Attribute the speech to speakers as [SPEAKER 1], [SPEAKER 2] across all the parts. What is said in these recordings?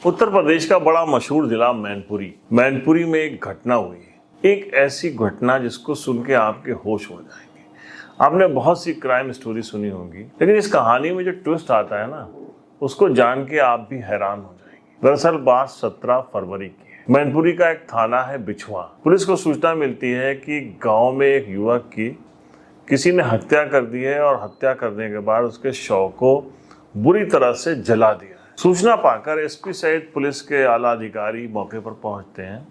[SPEAKER 1] उत्तर प्रदेश का बड़ा मशहूर जिला मैनपुरी में एक घटना हुई है। एक ऐसी घटना जिसको सुन के आपके होश उड़ जाएंगे। आपने बहुत सी क्राइम स्टोरी सुनी होगी, लेकिन इस कहानी में जो ट्विस्ट आता है ना, उसको जान के आप भी हैरान हो जाएंगे। दरअसल बात 17 फरवरी की है। मैनपुरी का एक थाना है बिछुआ। पुलिस को सूचना मिलती है कि गाँव में एक युवक की किसी ने हत्या कर दी है और हत्या करने के बाद उसके शव को बुरी तरह से जला दिया है। सूचना पाकर एसपी सहित पुलिस के आला अधिकारी मौके पर पहुंचते हैं।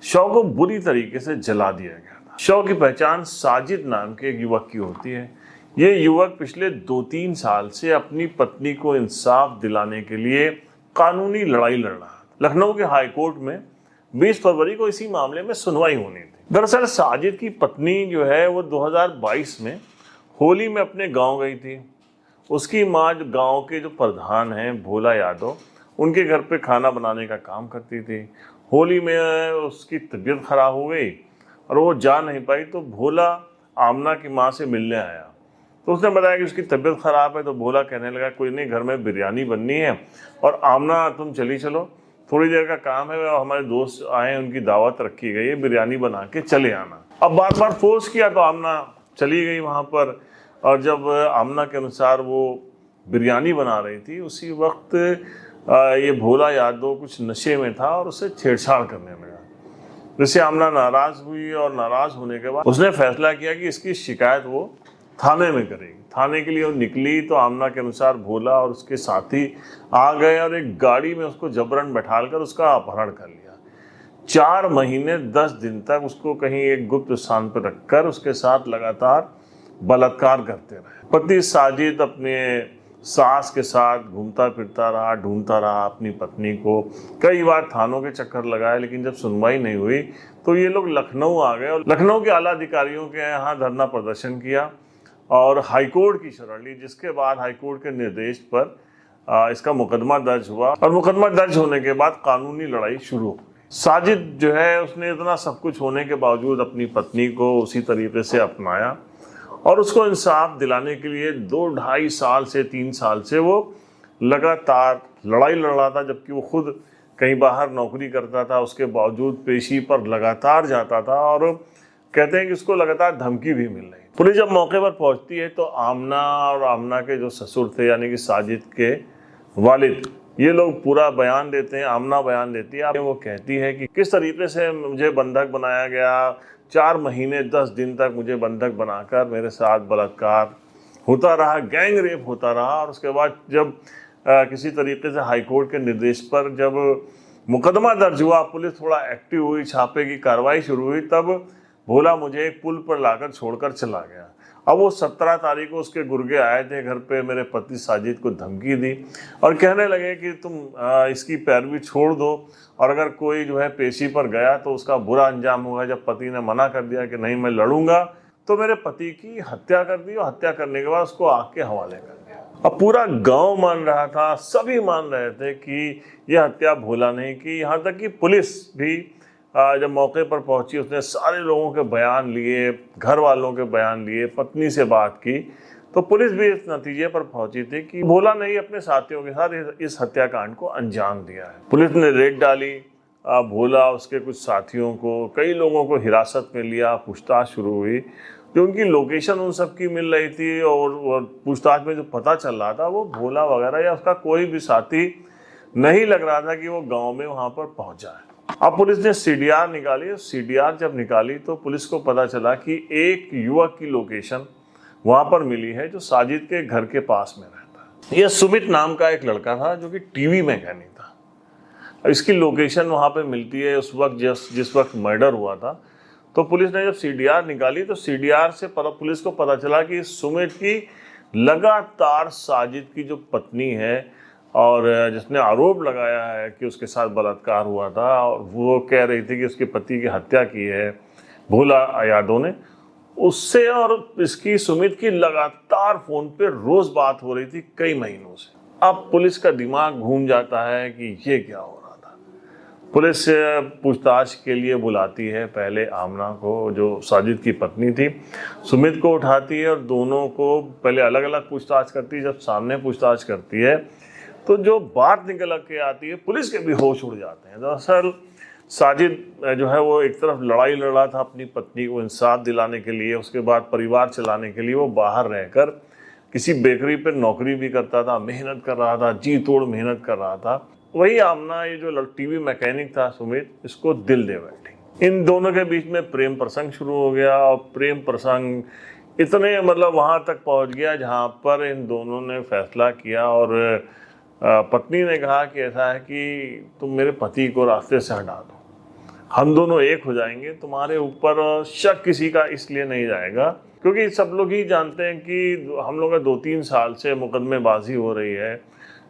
[SPEAKER 1] शव को बुरी तरीके से जला दिया गया था। शव की पहचान साजिद नाम के एक युवक की होती है। ये युवक पिछले 2-3 साल से अपनी पत्नी को इंसाफ दिलाने के लिए कानूनी लड़ाई लड़ रहा था। लखनऊ के हाई कोर्ट में 20 फरवरी को इसी मामले में सुनवाई होनी थी। दरअसल साजिद की पत्नी जो है वो 2022 में होली में अपने गांव गई थी। उसकी माँ जो गांव के जो प्रधान हैं भोला यादव, उनके घर पे खाना बनाने का काम करती थी। होली में उसकी तबीयत खराब हो गई और वो जा नहीं पाई, तो भोला आमना की माँ से मिलने आया। तो उसने बताया कि उसकी तबीयत खराब है। तो भोला कहने लगा कोई नहीं, घर में बिरयानी बननी है और आमना तुम चली चलो, थोड़ी देर का काम है और हमारे दोस्त आए, उनकी दावत रखी गई है, बिरयानी बना के चले आना। अब बार बार फोर्स किया तो आमना चली गई वहाँ पर। और जब आमना के अनुसार वो बिरयानी बना रही थी, उसी वक्त ये भोला यादव कुछ नशे में था और उससे छेड़छाड़ करने लगा, जिससे आमना नाराज हुई। और नाराज होने के बाद उसने फैसला किया कि इसकी शिकायत वो थाने में करेगी। थाने के लिए वो निकली तो आमना के अनुसार भोला और उसके साथी आ गए और एक गाड़ी में उसको जबरन बैठालकर उसका अपहरण कर लिया। 4 महीने 10 दिन तक उसको कहीं एक गुप्त स्थान पर रखकर उसके साथ लगातार बलात्कार करते रहे। पति साजिद अपने सास के साथ घूमता फिरता रहा, ढूंढता रहा अपनी पत्नी को। कई बार थानों के चक्कर लगाए, लेकिन जब सुनवाई नहीं हुई तो ये लोग लखनऊ आ गए और लखनऊ के आला अधिकारियों के यहाँ धरना प्रदर्शन किया और हाईकोर्ट की शरण ली, जिसके बाद हाईकोर्ट के निर्देश पर इसका मुकदमा दर्ज हुआ। और मुकदमा दर्ज होने के बाद कानूनी लड़ाई शुरू हो गई। साजिद जो है उसने इतना सब कुछ होने के बावजूद अपनी पत्नी को उसी तरीके से अपनाया और उसको इंसाफ दिलाने के लिए 2-2.5 साल से 3 साल से वो लगातार लड़ाई लड़ रहा था, जबकि वो खुद कहीं बाहर नौकरी करता था। उसके बावजूद पेशी पर लगातार जाता था और कहते हैं कि उसको लगातार धमकी भी मिल रही। पुलिस जब मौके पर पहुंचती है तो आमना और आमना के जो ससुर थे यानी कि साजिद के वालिद, ये लोग पूरा बयान देते हैं। आमना बयान देती है, वो कहती है कि किस तरीके से मुझे बंधक बनाया गया, 4 महीने 10 दिन तक मुझे बंधक बनाकर मेरे साथ बलात्कार होता रहा, गैंग रेप होता रहा। और उसके बाद जब किसी तरीके से हाईकोर्ट के निर्देश पर जब मुकदमा दर्ज हुआ, पुलिस थोड़ा एक्टिव हुई, छापे की कार्रवाई शुरू हुई, तब भोला मुझे एक पुल पर लाकर छोड़कर चला गया। अब वो 17 तारीख को उसके गुर्गे आए थे घर पे, मेरे पति साजिद को धमकी दी और कहने लगे कि तुम इसकी पैरवी छोड़ दो और अगर कोई जो है पेशी पर गया तो उसका बुरा अंजाम होगा। जब पति ने मना कर दिया कि नहीं मैं लड़ूंगा, तो मेरे पति की हत्या कर दी और हत्या करने के बाद उसको आग के हवाले कर दिया। अब पूरा गांव मान रहा था, सभी मान रहे थे कि यह हत्या भोला नहीं की। यहाँ तक कि पुलिस भी जब मौके पर पहुंची, उसने सारे लोगों के बयान लिए, घर वालों के बयान लिए, पत्नी से बात की, तो पुलिस भी इस नतीजे पर पहुंची थी कि भोला ने ही अपने साथियों के साथ इस हत्याकांड को अंजाम दिया है। पुलिस ने रेड डाली, भोला उसके कुछ साथियों को, कई लोगों को हिरासत में लिया, पूछताछ शुरू हुई। जो उनकी लोकेशन उन सब की मिल रही थी और पूछताछ में जो पता चल रहा था वो भोला वगैरह या उसका कोई भी साथी नहीं लग रहा था कि वो गाँव में वहाँ पर पहुँचा है। अब पुलिस ने सीडीआर निकाली। सीडीआर जब निकाली तो पुलिस को पता चला कि एक युवक की लोकेशन वहां पर मिली है जो साजिद के घर के पास में रहता है। यह सुमित नाम का एक लड़का था जो कि टीवी मैकेनिक था। अब इसकी लोकेशन वहां पे मिलती है उस वक्त जिस वक्त मर्डर हुआ था। तो पुलिस ने जब सीडीआर निकाली तो सीडीआर से पुलिस को पता चला कि सुमित की लगातार साजिद की जो पत्नी है और जिसने आरोप लगाया है कि उसके साथ बलात्कार हुआ था और वो कह रही थी कि उसके पति की हत्या की है भोला यादव ने, उससे और इसकी सुमित की लगातार फोन पे रोज बात हो रही थी कई महीनों से। अब पुलिस का दिमाग घूम जाता है कि ये क्या हो रहा था। पुलिस पूछताछ के लिए बुलाती है पहले आमना को, जो साजिद की पत्नी थी, सुमित को उठाती है और दोनों को पहले अलग अलग पूछताछ करती है। जब सामने पूछताछ करती है तो जो बात निकल के आती है पुलिस के भी होश उड़ जाते हैं। दरअसल साजिद जो है वो एक तरफ लड़ाई लड़ रहा था अपनी पत्नी को इंसाफ दिलाने के लिए, उसके बाद परिवार चलाने के लिए वो बाहर रहकर किसी बेकरी पर नौकरी भी करता था, मेहनत कर रहा था, जी तोड़ मेहनत कर रहा था। वही आमना, ये जो टीवी मैकेनिक था सुमित, इसको दिल दे बैठी। इन दोनों के बीच में प्रेम प्रसंग शुरू हो गया और प्रेम प्रसंग इतने वहां तक पहुंच गया जहां पर इन दोनों ने फैसला किया और पत्नी ने कहा कि ऐसा है कि तुम मेरे पति को रास्ते से हटा दो, हम दोनों एक हो जाएंगे, तुम्हारे ऊपर शक किसी का इसलिए नहीं जाएगा क्योंकि सब लोग ही जानते हैं कि हम लोग का 2-3 साल से मुकदमेबाजी हो रही है,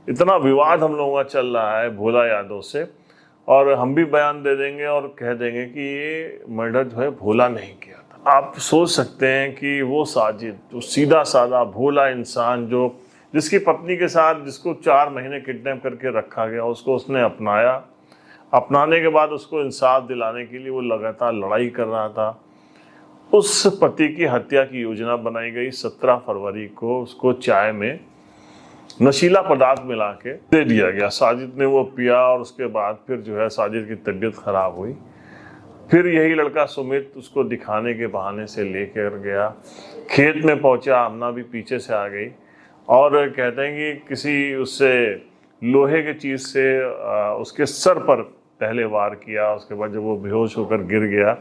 [SPEAKER 1] इतना विवाद हम लोगों का चल रहा है भोला यादव से, और हम भी बयान दे देंगे और कह देंगे कि ये मर्डर जो है भोला नहीं किया था। आप सोच सकते हैं कि वो साजिद, जो सीधा साधा भोला इंसान, जो जिसकी पत्नी के साथ जिसको 4 महीने किडनैप करके रखा गया, उसको उसने अपनाया, अपनाने के बाद उसको इंसाफ दिलाने के लिए वो लगातार लड़ाई कर रहा था। उस पति की हत्या की योजना बनाई गई। 17 फरवरी को उसको चाय में नशीला पदार्थ मिला के दे दिया गया। साजिद ने वो पिया और उसके बाद फिर जो है साजिद की तबीयत खराब हुई। फिर यही लड़का सुमित उसको दिखाने के बहाने से लेकर गया, खेत में पहुंचा, आमना भी पीछे से आ गई और कहते हैं कि किसी उससे लोहे की चीज़ से उसके सर पर पहले वार किया। उसके बाद जब वो बेहोश होकर गिर गया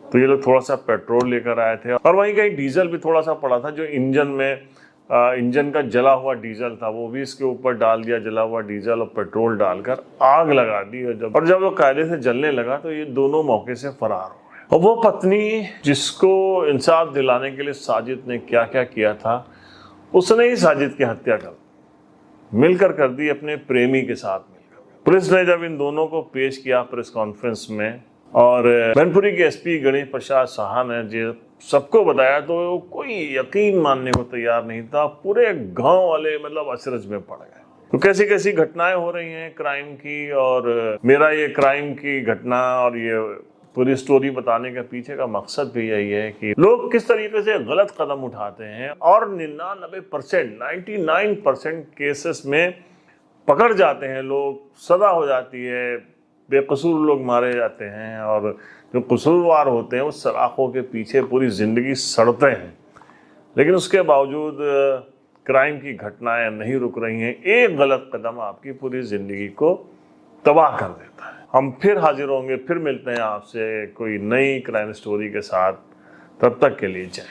[SPEAKER 1] तो ये लोग थोड़ा सा पेट्रोल लेकर आए थे और वहीं कहीं डीजल भी थोड़ा सा पड़ा था, जो इंजन का जला हुआ डीजल था, वो भी इसके ऊपर डाल दिया, जला हुआ डीजल और पेट्रोल डालकर आग लगा दी। और जब वो कायदे से जलने लगा तो ये दोनों मौके से फरार हो गए। और वो पत्नी जिसको इंसाफ दिलाने के लिए साजिद ने क्या क्या किया था, उसने ही साजिद की हत्या मिलकर कर दी अपने प्रेमी के साथ मिलकर। पुलिस ने जब इन दोनों को पेश किया प्रेस कॉन्फ्रेंस में और मैनपुरी के एसपी गणेश प्रसाद साहा ने जो सबको बताया तो कोई यकीन मानने को तैयार नहीं था। पूरे गांव वाले अचरज में पड़ गए। तो कैसी कैसी घटनाएं हो रही हैं क्राइम की, और मेरा ये क्राइम की घटना और ये पूरी स्टोरी बताने के पीछे का मकसद भी यही है कि लोग किस तरीके से गलत कदम उठाते हैं और 99% केसेस में पकड़ जाते हैं लोग, सजा हो जाती है, बेकसूर लोग मारे जाते हैं और जो कसूरवार होते हैं उस सलाखों के पीछे पूरी ज़िंदगी सड़ते हैं। लेकिन उसके बावजूद क्राइम की घटनाएं नहीं रुक रही हैं। एक गलत कदम आपकी पूरी ज़िंदगी को तबाह कर देता है। हम फिर हाजिर होंगे, फिर मिलते हैं आपसे कोई नई क्राइम स्टोरी के साथ। तब तक के लिए जय।